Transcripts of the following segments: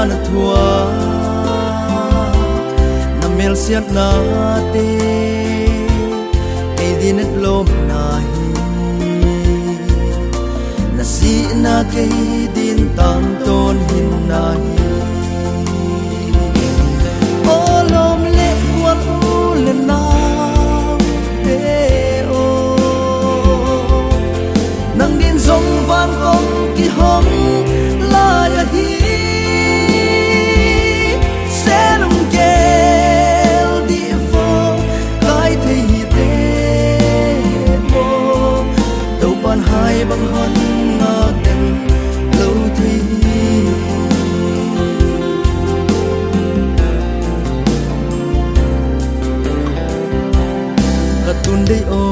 na thua na mel siat na te ei dinet lom na hi na si na ke din tam ton hin na hi o lom le kwat u le na te o nang din song van kong ki hong la ya hi senum gel di fo kai thei hi te mo tau pan hai bang hon na ten lo thei ka tun dei o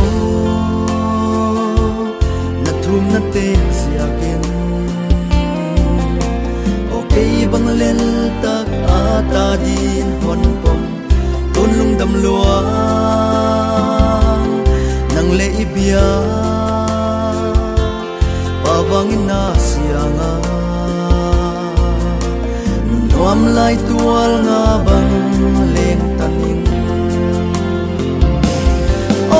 na thum na te sia ken bang lel tak ata din hon pom tun lung dam luang nang le ibia pawangin na sianga nuam lai tual nga bang leng taning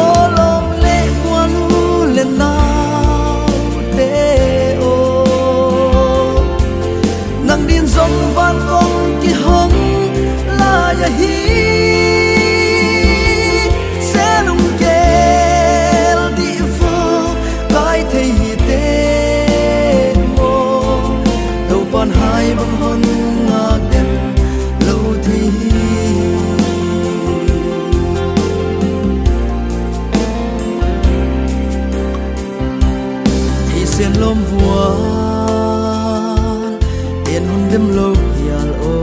olom le kwan u le na te nang din song van kong ki hong la ya hi senum gel di fo kai thei hi te mo tau pan hai bang hon nga ten lo thei thì sen lom vua en hon dem lo hial o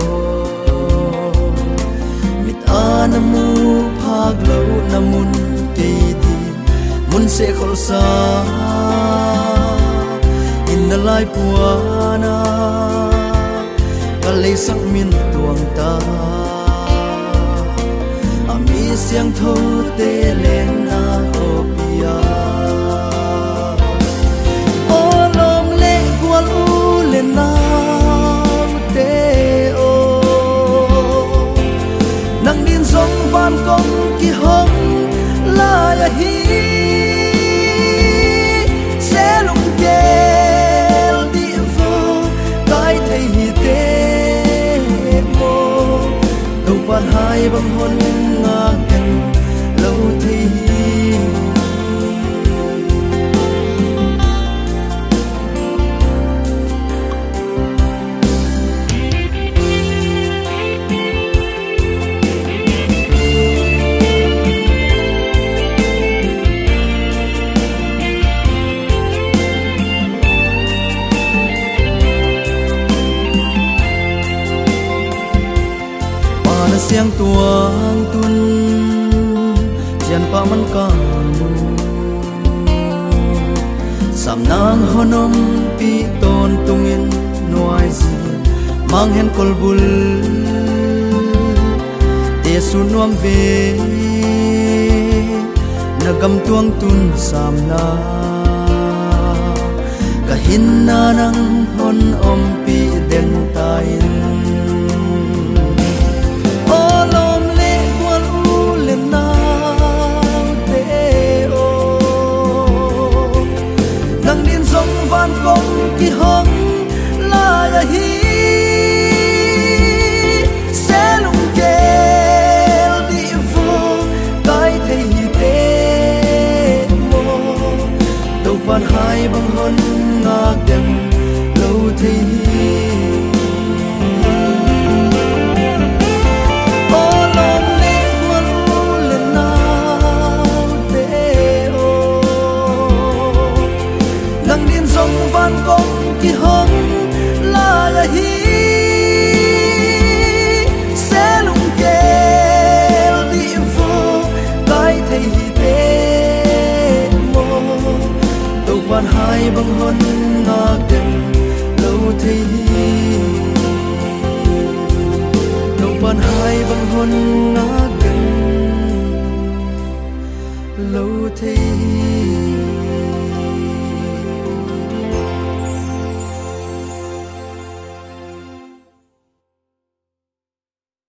mit anamu phag lo namun te di mun se khol sa in the lai puana kalei sak min tuang ta ami siang tho te len na opia olom le kwal u le na nang din song van kong ki hong la ya hi selum gel di fo kai thei hi te mo tau pan hai bang hon nga ken lo thei siang tuang tun jian pa man ka mu sam nang honom pi ton tungin nuai si mang hen kol bul te su nuam ve nagam tuang tun sam na ka hin na nang hon om pi den tain olom le kwal u le na te o nang din song van kong ki hong la ya hi selum gel di fo kai thei hi te mo tau pan hai bang hon nga dem lo thei van kong ki hong la ya hi selum gel di fo kai thei hi te mo tau pan hai bang hon nga ken lo thei tau pan hai bang hon nga ken lo thei